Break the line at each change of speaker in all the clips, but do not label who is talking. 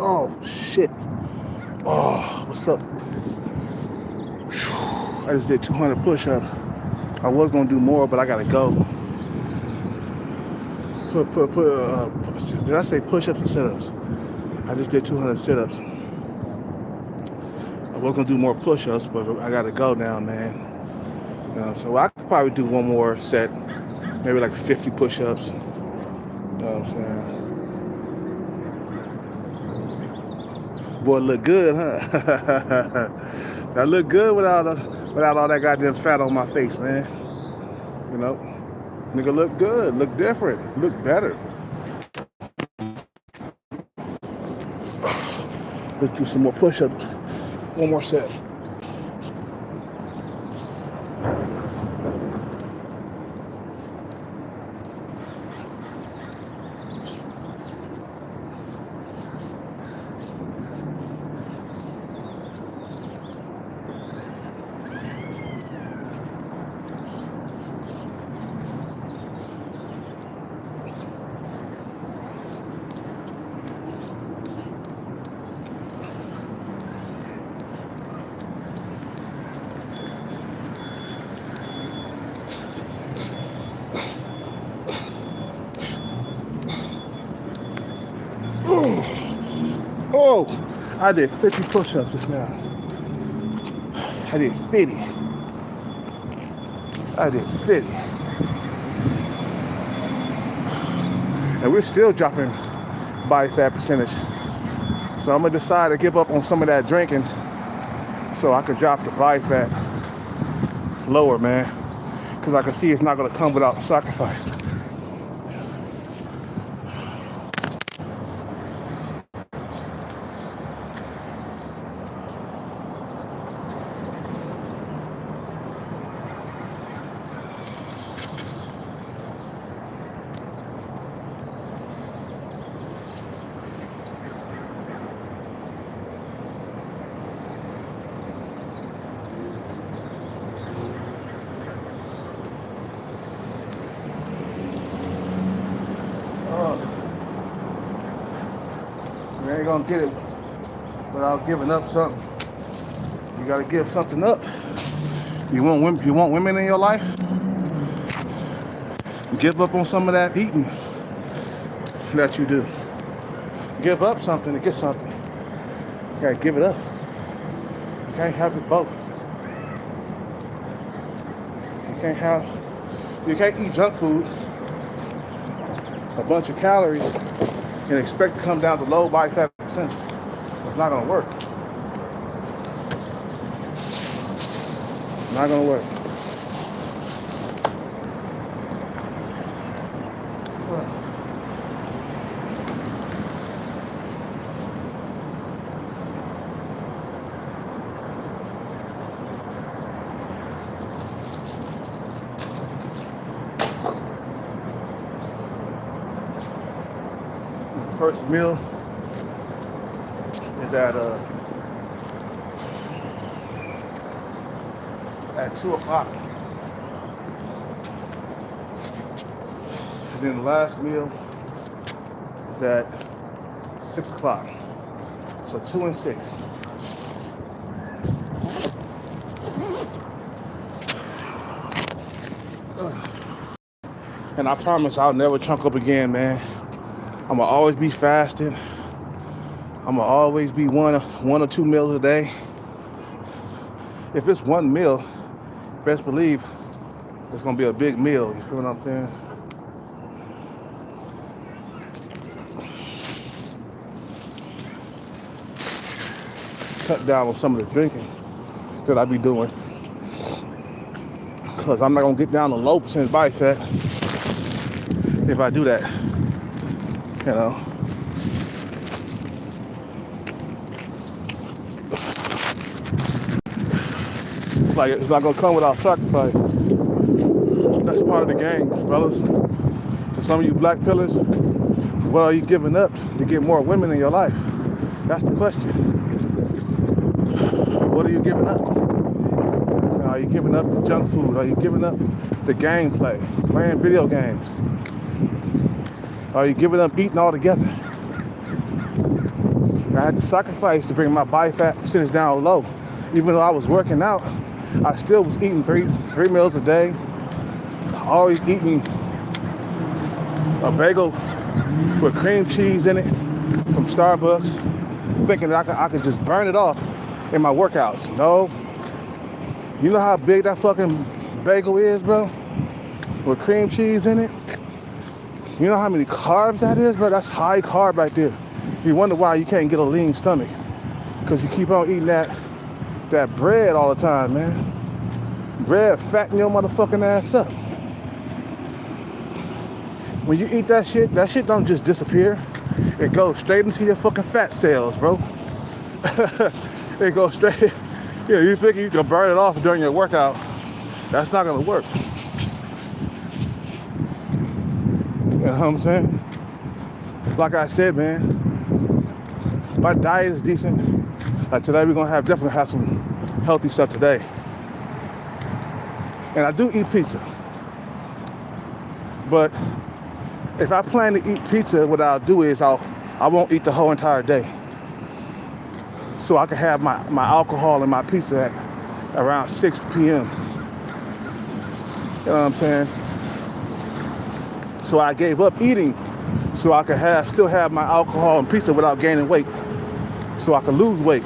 Oh, shit. Oh, what's up? I just did 200 push-ups. I was gonna do more, but I gotta go. Did I say push-ups or sit-ups? I just did 200 sit-ups. I was gonna do more push-ups, but I gotta go now, man. You know, so I could probably do one more set, maybe like 50 push-ups. You know what I'm saying? Boy, look good, huh? I look good without all that goddamn fat on my face, man. You know, nigga look good, look different, look better. Let's do some more push-ups. One more set. Oh, I did 50 push-ups just now. I did 50. I did 50. And we're still dropping body fat percentage. So I'm gonna decide to give up on some of that drinking so I could drop the body fat lower, man. Because I can see it's not gonna come without sacrifice. You ain't gonna get it without giving up something. You gotta give something up. You want women in your life? Give up on some of that eating that you do. Give up something to get something. You gotta give it up. You can't have it both. You can't eat junk food, a bunch of calories, and expect to come down to low body fat percentage. It's not gonna work. Not gonna work. First meal is at 2 o'clock. And then the last meal is at 6 o'clock. So 2 and 6. And I promise I'll never chunk up again, man. I'ma always be fasting. I'ma always be one or two meals a day. If it's one meal, best believe it's gonna be a big meal. You feel what I'm saying? Cut down on some of the drinking that I be doing, because I'm not gonna get down to low percentage body fat if I do that. You know. It's not gonna come without sacrifice. That's part of the game, fellas. So some of you black pillars, what are you giving up to get more women in your life? That's the question. What are you giving up? So are you giving up the junk food? Are you giving up the gameplay, playing video games? Are you giving up eating altogether? And I had to sacrifice to bring my body fat percentage down low. Even though I was working out, I still was eating three meals a day. Always eating a bagel with cream cheese in it from Starbucks, thinking that I could just burn it off in my workouts. No. You know how big that fucking bagel is, bro? With cream cheese in it? You know how many carbs that is, bro? That's high carb right there. You wonder why you can't get a lean stomach. Because you keep on eating that bread all the time, man. Bread fatten your motherfucking ass up. When you eat that shit don't just disappear. It goes straight into your fucking fat cells, bro. It goes straight. Yeah, you think you can burn it off during your workout. That's not gonna work. You know what I'm saying? Like I said, man, my diet is decent. Like today we're gonna definitely have some healthy stuff today. And I do eat pizza. But if I plan to eat pizza, what I'll do is I won't eat the whole entire day. So I can have my alcohol and my pizza at around 6 p.m. You know what I'm saying? So I gave up eating so I could still have my alcohol and pizza without gaining weight. So I could lose weight.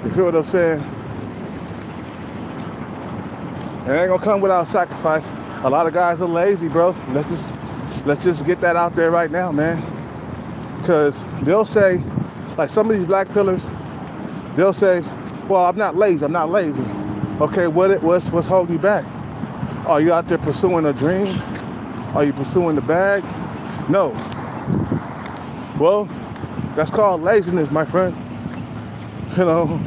You feel what I'm saying? It ain't gonna come without sacrifice. A lot of guys are lazy, bro. Let's just get that out there right now, man. Cause they'll say, like some of these black pillars, they'll say, well, I'm not lazy. Okay, what's holding you back? Are you out there pursuing a dream? Are you pursuing the bag? No. Well, that's called laziness, my friend. You know,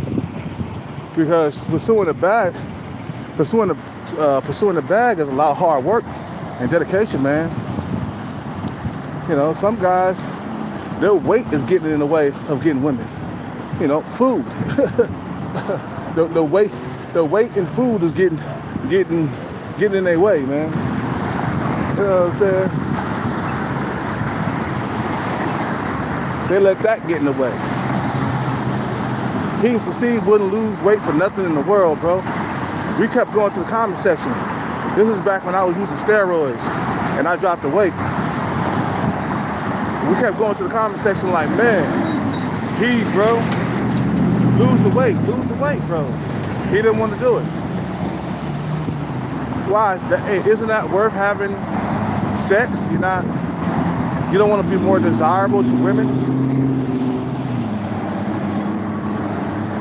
because pursuing the bag is a lot of hard work and dedication, man. You know, some guys, their weight is getting in the way of getting women. You know, food. the weight in food is getting in their way, man. You know what I'm saying? They let that get in the way. King Succeed wouldn't lose weight for nothing in the world, bro. We kept going to the comment section. This is back when I was using steroids and I dropped the weight. We kept going to the comment section like, man, bro, lose the weight, bro. He didn't want to do it. Why? Isn't that worth having sex? You don't want to be more desirable to women?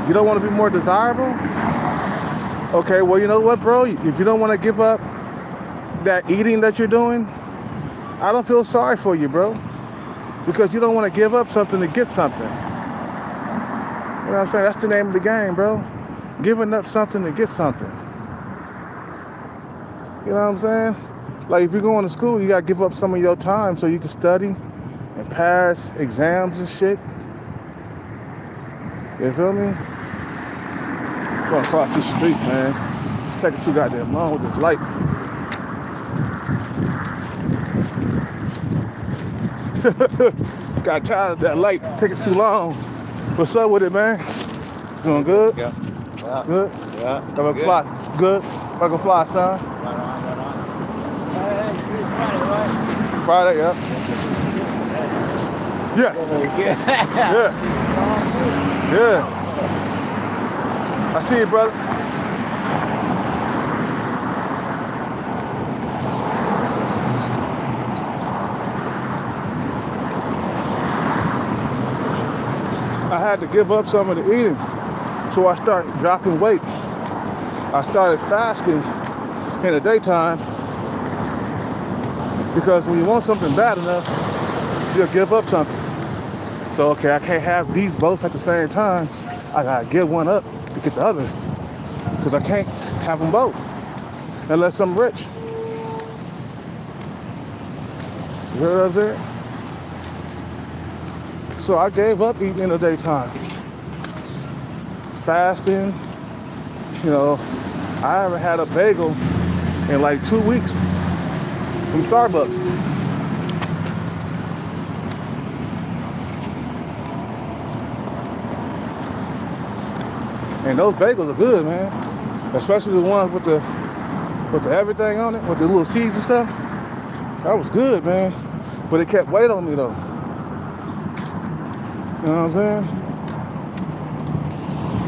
You don't want to be more desirable? Okay, well, you know what, bro? If you don't want to give up that eating that you're doing, I don't feel sorry for you, bro. Because you don't want to give up something to get something. You know what I'm saying? That's the name of the game, bro. Giving up something to get something. You know what I'm saying? Like if you're going to school, you gotta give up some of your time so you can study and pass exams and shit. You feel me? Going across this street, man. It's taking too goddamn long with this light. Got tired of that light taking too long. What's up with it, man? Doing good?
Yeah.
Good?
Yeah.
Gonna fly. Good? Gonna fly, son?
Right on. Friday, right?
Friday, yeah. Yeah. Yeah. I see you, brother. I had to give up some of the eating, so I started dropping weight. I started fasting in the daytime because when you want something bad enough, you'll give up something. So, okay, I can't have these both at the same time. I gotta give one up to get the other because I can't have them both unless I'm rich. You know what I'm saying? So I gave up eating in the daytime. Fasting, you know, I haven't had a bagel in like 2 weeks from Starbucks. And those bagels are good, man. Especially the ones with the everything on it, with the little seeds and stuff. That was good, man. But it kept weight on me though. You know what I'm saying?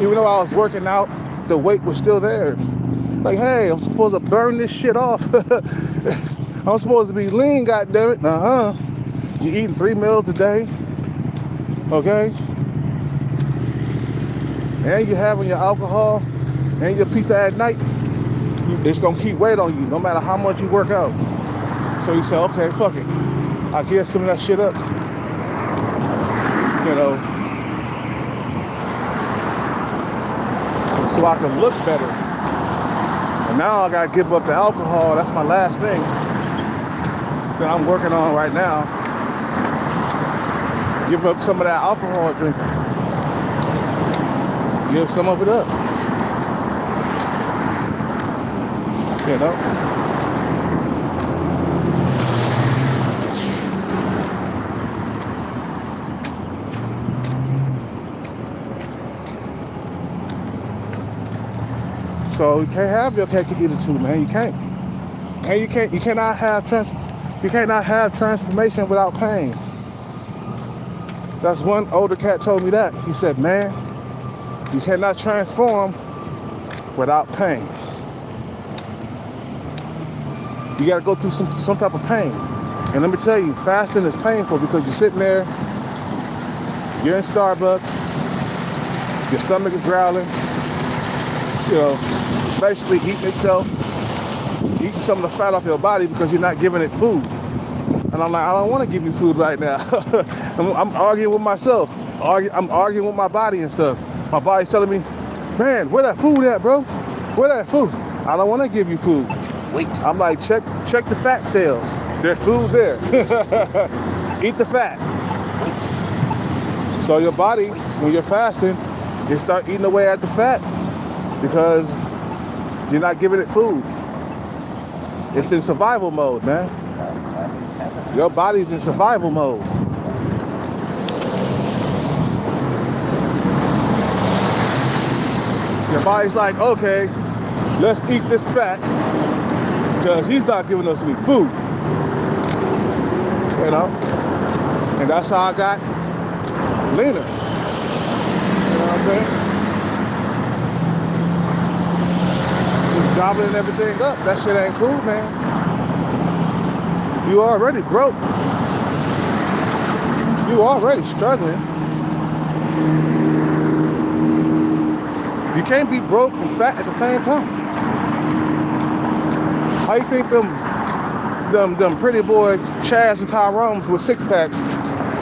Even though I was working out, the weight was still there. Like, hey, I'm supposed to burn this shit off. I'm supposed to be lean, goddammit. You're eating 3 meals a day. Okay? And you're having your alcohol and your pizza at night. It's gonna keep weight on you no matter how much you work out. So you say, okay, fuck it. I'll give some of that shit up. You know, so I can look better. And now I gotta give up the alcohol. That's my last thing that I'm working on right now. Give up some of that alcohol drinking. Give some of it up. You know? So you can't have your cake and eat it too, man. You can't. And you cannot have transformation without pain. That's one older cat told me that. He said, man, you cannot transform without pain. You gotta go through some type of pain. And let me tell you, fasting is painful because you're sitting there, you're in Starbucks, your stomach is growling, you know, basically eating itself, eating some of the fat off your body because you're not giving it food. And I'm like, I don't want to give you food right now. I'm arguing with myself. I'm arguing with my body and stuff. My body's telling me, man, where that food at, bro? Where that food? I don't want to give you food.
Wait.
I'm like, check the fat cells. There's food there. Eat the fat. So your body, when you're fasting, you start eating away at the fat because you're not giving it food. It's in survival mode, man. Your body's in survival mode. Your body's like, okay, let's eat this fat because he's not giving us any food. You know? And that's how I got leaner. You know what I'm saying? Just gobbling everything up. That shit ain't cool, man. You already broke. You already struggling. You can't be broke and fat at the same time. How you think them pretty boys, Chaz and Tyrone's with six packs,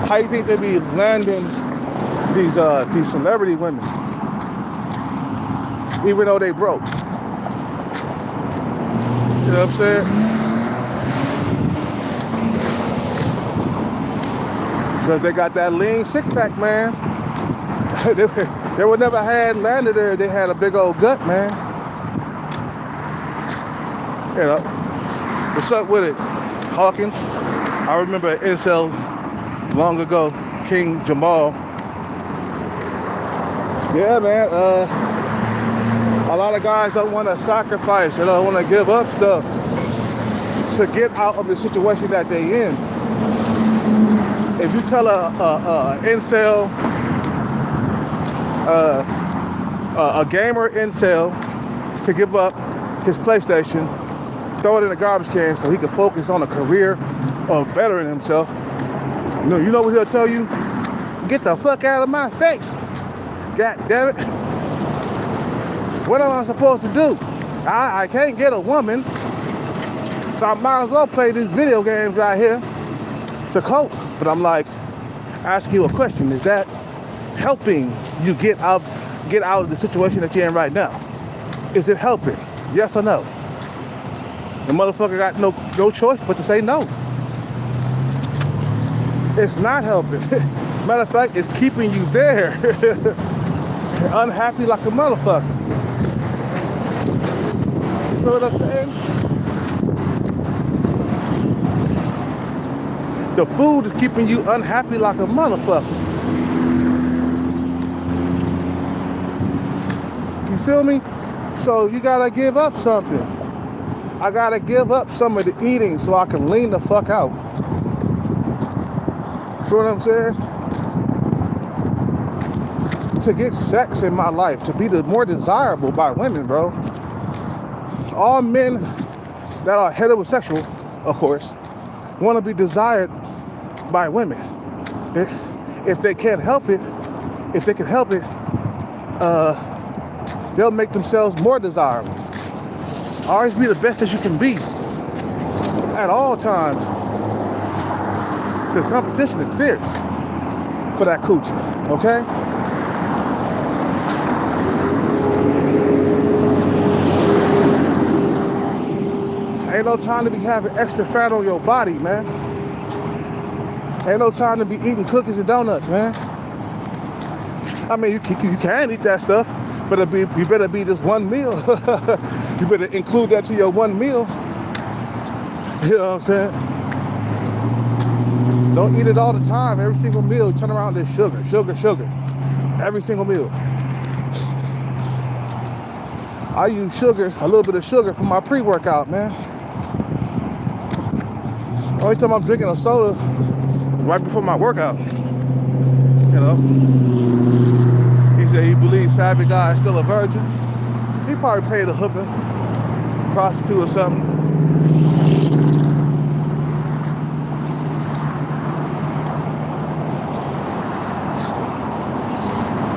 how you think they be landing these celebrity women, even though they broke? You know what I'm saying? Because they got that lean six-pack, man. they would never had landed there. They had a big old gut, man. You know, what's up with it, Hawkins? I remember an incel long ago, King Jamal. Yeah, man. A lot of guys don't want to sacrifice. They don't want to give up stuff to get out of the situation that they in. If you tell a incel, a gamer incel to give up his PlayStation, throw it in the garbage can so he can focus on a career of bettering himself, no, you know what he'll tell you? Get the fuck out of my face. God damn it. What am I supposed to do? I can't get a woman, so I might as well play these video games right here to cope. But I'm like, ask you a question. Is that helping you get out of the situation that you're in right now? Is it helping? Yes or no? The motherfucker got no choice but to say no. It's not helping. Matter of fact, it's keeping you there. Unhappy like a motherfucker. You feel what I'm saying? The food is keeping you unhappy like a motherfucker. You feel me? So you gotta give up something. I gotta give up some of the eating so I can lean the fuck out. Feel what I'm saying? To get sex in my life, to be more desirable by women, bro. All men that are heterosexual, of course, want to be desired by women. If they can't help it, they'll make themselves more desirable. Always be the best that you can be at all times. Because competition is fierce for that coochie, okay? Ain't no time to be having extra fat on your body, man. Ain't no time to be eating cookies and donuts, man. I mean, you can eat that stuff, but you better be this one meal. You better include that to your one meal. You know what I'm saying? Don't eat it all the time. Every single meal, you turn around, there's sugar. Every single meal. I use sugar, a little bit of sugar for my pre-workout, man. Only time I'm drinking a soda is right before my workout. You know? He said he believes Savvy Guy is still a virgin. He probably paid a hooker, prostitute or something.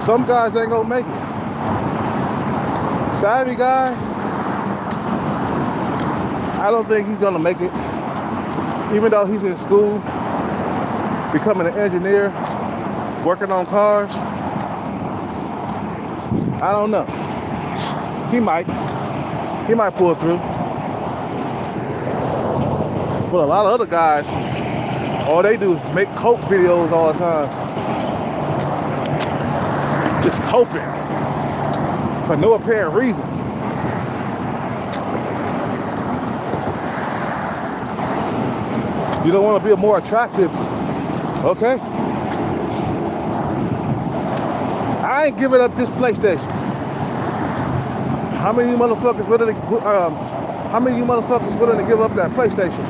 Some guys ain't gonna make it. Savvy Guy, I don't think he's gonna make it. Even though he's in school, becoming an engineer, working on cars, I don't know. He might pull through. But a lot of other guys, all they do is make coke videos all the time. Just coping for no apparent reason. You don't want to be more attractive, okay? I ain't giving up this PlayStation. How many of you motherfuckers willing to give up that PlayStation?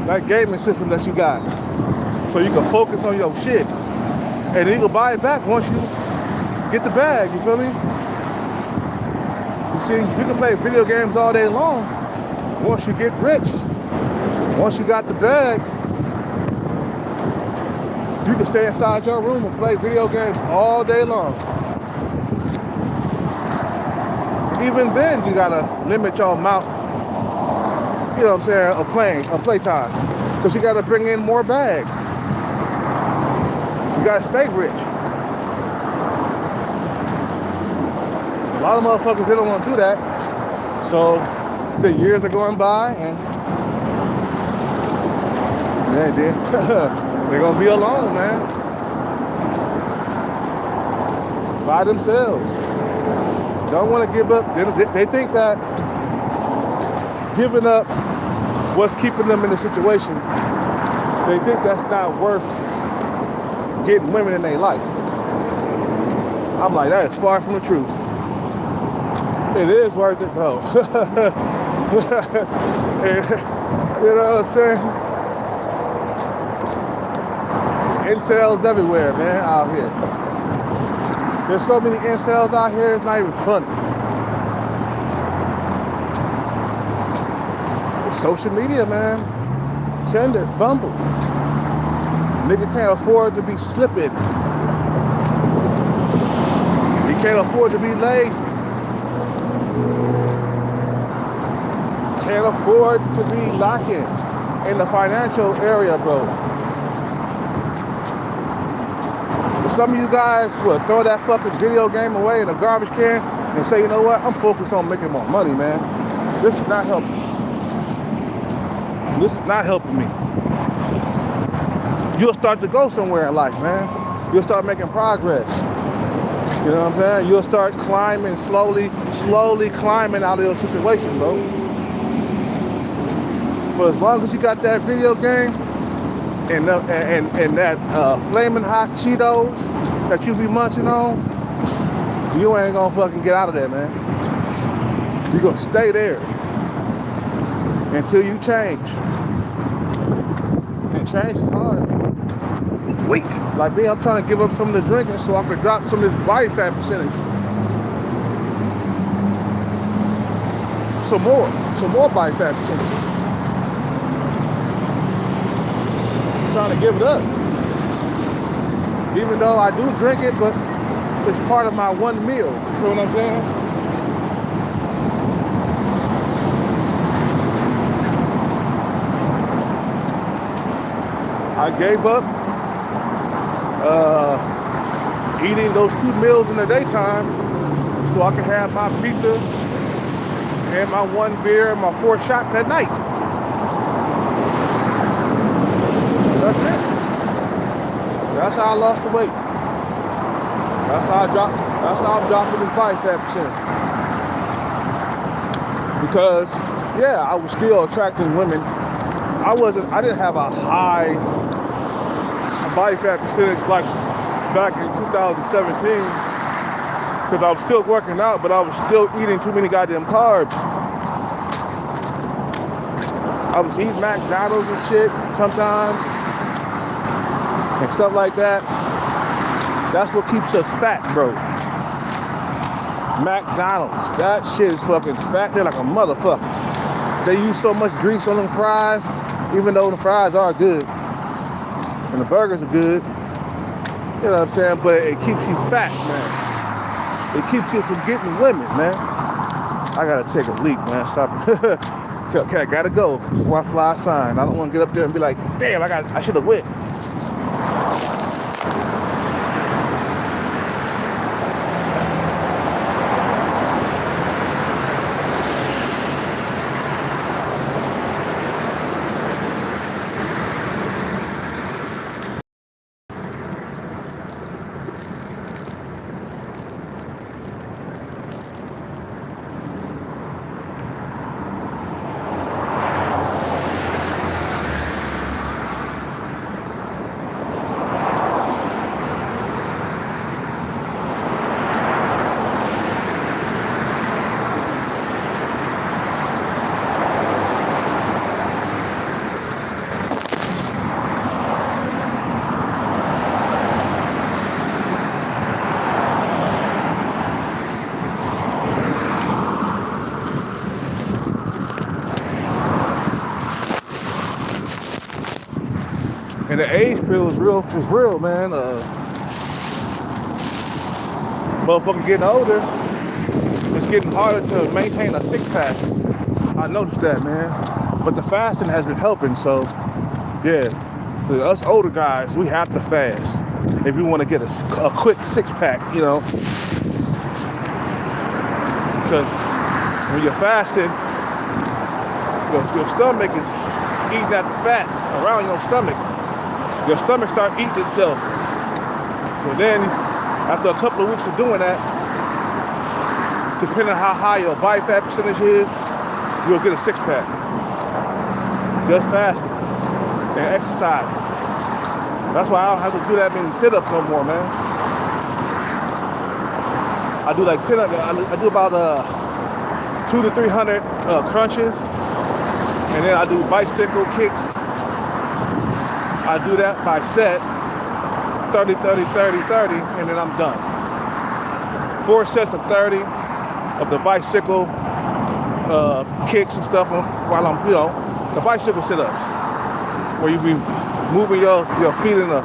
That gaming system that you got, so you can focus on your shit, and then you can buy it back once you get the bag. You feel me? You see, you can play video games all day long once you get rich. Once you got the bag, you can stay inside your room and play video games all day long. Even then, you gotta limit your amount, you know what I'm saying, of playtime. Because you gotta bring in more bags. You gotta stay rich. A lot of motherfuckers, they don't want to do that. So the years are going by and man, they're gonna be alone, man. By themselves. Don't want to give up. They think that giving up what's keeping them in the situation. They think that's not worth getting women in their life. I'm like, that is far from the truth. It is worth it, bro. You know what I'm saying? Incels everywhere, man, out here. There's so many incels out here, it's not even funny. It's social media, man. Tinder, Bumble. Nigga can't afford to be slipping. He can't afford to be lazy. Can't afford to be lacking in the financial area, bro. Some of you guys will throw that fucking video game away in a garbage can and say, you know what, I'm focused on making more money, man. This is not helping. This is not helping me. You'll start to go somewhere in life, man. You'll start making progress. You know what I'm saying? You'll start climbing, slowly climbing out of your situation, bro. But as long as you got that video game, and that flaming hot Cheetos that you be munching on, You ain't gonna fucking get out of there, man. You're gonna stay there until you change. And change is hard, man.
Wait.
Like me, I'm trying to give up some of the drinking so I can drop some of this body fat percentage. Some more body fat percentage. I'm trying to give it up. Even though I do drink it, but it's part of my one meal. You feel what I'm saying? I gave up eating those 2 meals in the daytime so I can have my pizza and my 1 beer and my 4 shots at night. That's it. That's how I lost the weight. That's how I'm dropping this body fat percentage. Because, yeah, I was still attracting women. I didn't have a high body fat percentage like back in 2017 because I was still working out, but I was still eating too many goddamn carbs. I was eating McDonald's and shit sometimes and stuff like that. That's what keeps us fat, bro. McDonald's, that shit is fucking fat. They're like a motherfucker. They use so much grease on them fries, even though the fries are good and the burgers are good. You know what I'm saying? But it keeps you fat, man. It keeps you from getting women, man. I gotta take a leak, man. Stop it. Okay, I gotta go before I fly a sign. I don't want to get up there and be like, damn, I should have went. And the age pill is real, man. Motherfucker getting older, it's getting harder to maintain a 6-pack. I noticed that, man. But the fasting has been helping, so yeah. Us older guys, we have to fast if we want to get a quick 6-pack, you know. Because when you're fasting, your stomach is eating at the fat around your stomach. Your stomach start eating itself. So then, after a couple of weeks of doing that, depending on how high your body fat percentage is, you'll get a 6-pack. Just fasting and exercising. That's why I don't have to do that many sit-ups no more, man. I do like 10. I do about 200 to 300 crunches, and then I do bicycle kicks. I do that by set, 30, 30, 30, 30, and then I'm done. 4 sets of 30 of the bicycle kicks and stuff while I'm, you know, the bicycle sit-ups, where you be moving your feet in a,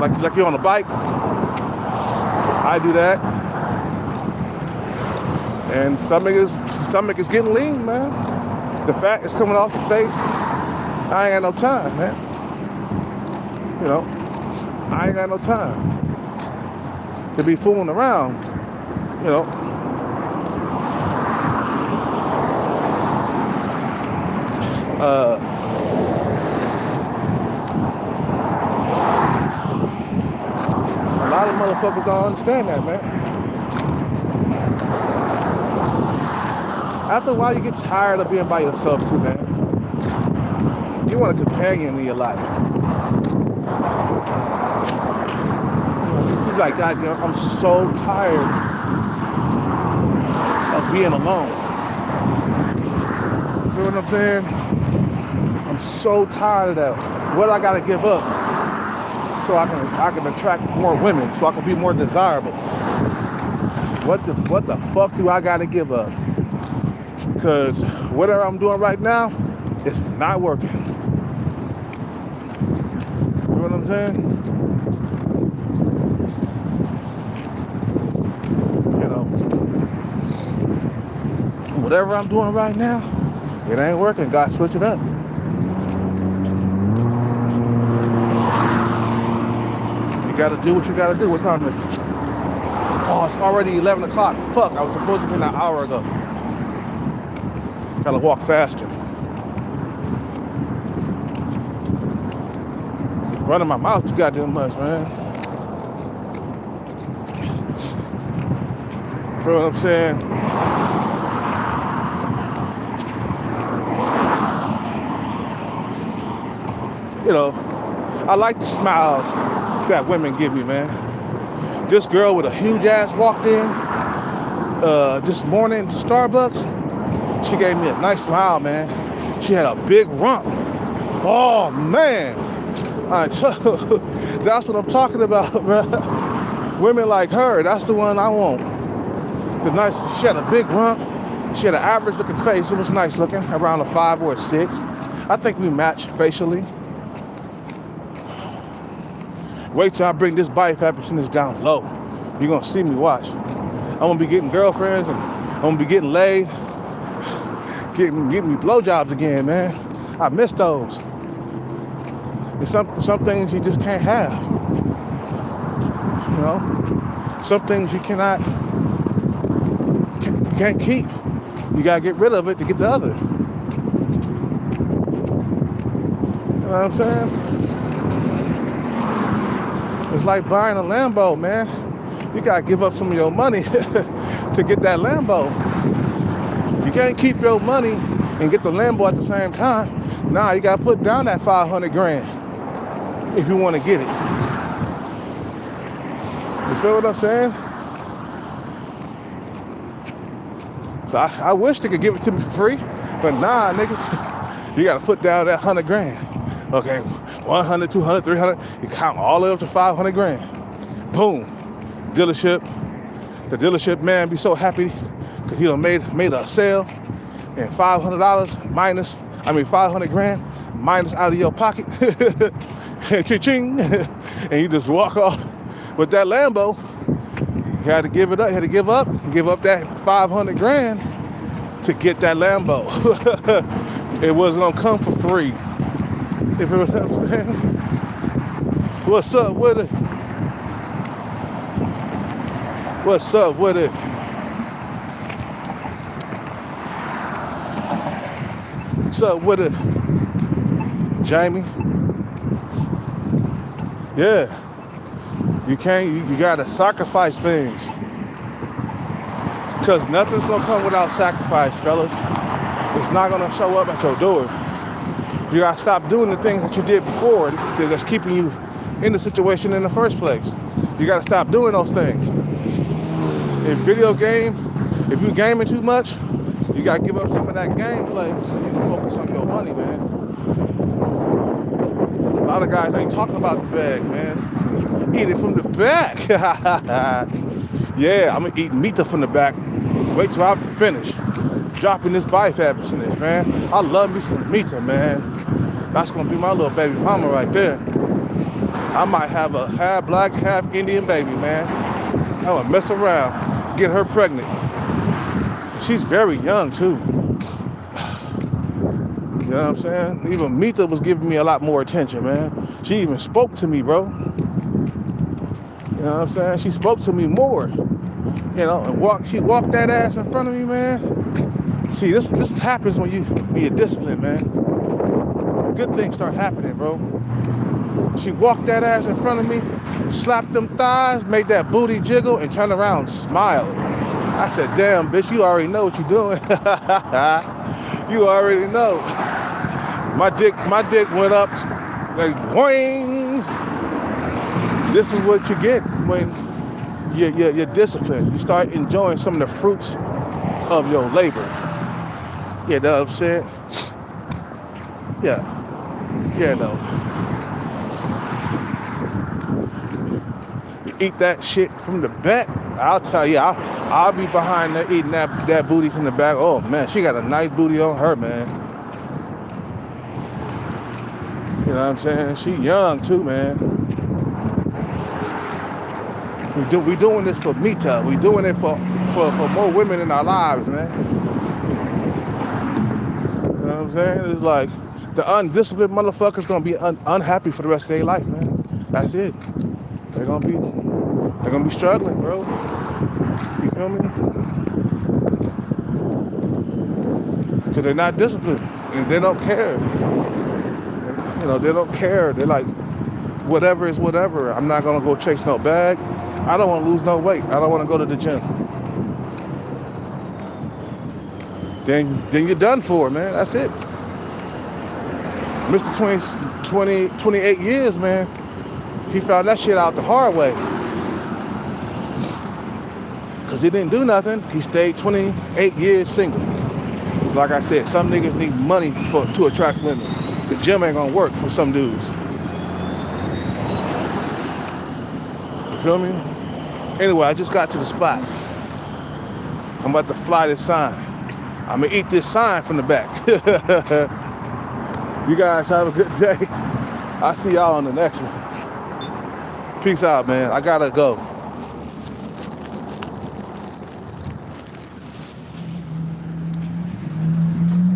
like you're on a bike. I do that. And stomach is getting lean, man. The fat is coming off the face. I ain't got no time, man. You know, I ain't got no time to be fooling around, you know. A lot of motherfuckers don't understand that, man. After a while, you get tired of being by yourself too, man. You want a companion in your life. You're like, God damn, I'm so tired being alone. You feel what I'm saying? I'm so tired of that. What I gotta give up so I can attract more women, so I can be more desirable. What the fuck do I gotta give up? Because whatever I'm doing right now, it's not working. You know what I'm saying? You know, whatever I'm doing right now, it ain't working. Gotta switch it up. You gotta do what you gotta do. What time is it? Oh, it's already 11 o'clock. Fuck, I was supposed to be an hour ago. Gotta walk faster. Running my mouth too goddamn much, man. Feel what I'm saying? You know, I like the smiles that women give me, man. This girl with a huge ass walked in this morning to Starbucks. She gave me a nice smile, man. She had a big rump. Oh, man. That's what I'm talking about, man. Women like her, that's the one I want. She had a big rump. She had an average looking face. It was nice looking, around a 5 or a 6. I think we matched facially. Wait till I bring this body fat percentage down low. You're gonna see me, watch. I'm gonna be getting girlfriends and I'm gonna be getting laid. Getting me blowjobs again, man. I miss those. There's some things you just can't have. You know? Some things you can't keep. You gotta get rid of it to get the other. You know what I'm saying? It's like buying a Lambo, man. You gotta give up some of your money to get that Lambo. You can't keep your money and get the Lambo at the same time. Nah, you gotta put down that 500 grand if you wanna get it. You feel what I'm saying? So I wish they could give it to me for free, but nah, nigga, you gotta put down that 100 grand. Okay, 100, 200, 300, you count all the way up to 500 grand. Boom, dealership. The dealership man be so happy because he done made a sale and $500 grand minus out of your pocket. And ching, and you just walk off with that Lambo. You had to give it up, give up that 500 grand to get that Lambo. It wasn't gonna come for free. If it was what I'm saying. What's up with it? What's up with it? What's up with it, Jamie? Yeah. You gotta sacrifice things. Because nothing's gonna come without sacrifice, fellas. It's not gonna show up at your door. You gotta stop doing the things that you did before that's keeping you in the situation in the first place. You gotta stop doing those things. If you're gaming too much, you gotta give up some of that gameplay so you can focus on your money, man. A lot of guys ain't talking about the bag, man. Eat it from the back. Yeah, I'm gonna eat meat from the back. Wait till I finish dropping this body fat percentage, man. I love me some meat, man. That's gonna be my little baby mama right there. I might have a half black, half Indian baby, man. I'm gonna mess around, get her pregnant. She's very young too. You know what I'm saying? Even Mita was giving me a lot more attention, man. She even spoke to me, bro. You know what I'm saying? She spoke to me more. You know, and she walked that ass in front of me, man. See, this happens when you're disciplined, man. Good things start happening, bro. She walked that ass in front of me, slapped them thighs, made that booty jiggle, and turned around and smiled. I said, damn, bitch, you already know what you're doing. You already know. My dick went up like boing. This is what you get when you're disciplined. You start enjoying some of the fruits of your labor. Yeah, know what I'm saying? Yeah. Yeah, no. You eat that shit from the back, I'll tell you, I'll be behind there eating that booty from the back. Oh, man, she got a nice booty on her, man. You know what I'm saying? She young, too, man. We doing this for Mita. We doing it for more women in our lives, man. You know what I'm saying? It's like the undisciplined motherfuckers gonna be unhappy for the rest of their life, man. That's it. They're gonna be struggling, bro. You feel me? Because they're not disciplined and they don't care. You know, they don't care. They're like, whatever is whatever. I'm not gonna go chase no bag. I don't want to lose no weight. I don't want to go to the gym. Then you're done for, man. That's it. Mr. 28 years, man. He found that shit out the hard way. Because he didn't do nothing. He stayed 28 years single. Like I said, some niggas need money to attract women. The gym ain't gonna work for some dudes. You feel me? Anyway, I just got to the spot. I'm about to fly this sign. I'm gonna eat this sign from the back. You guys have a good day. I'll see y'all on the next one. Peace out, man. I gotta go.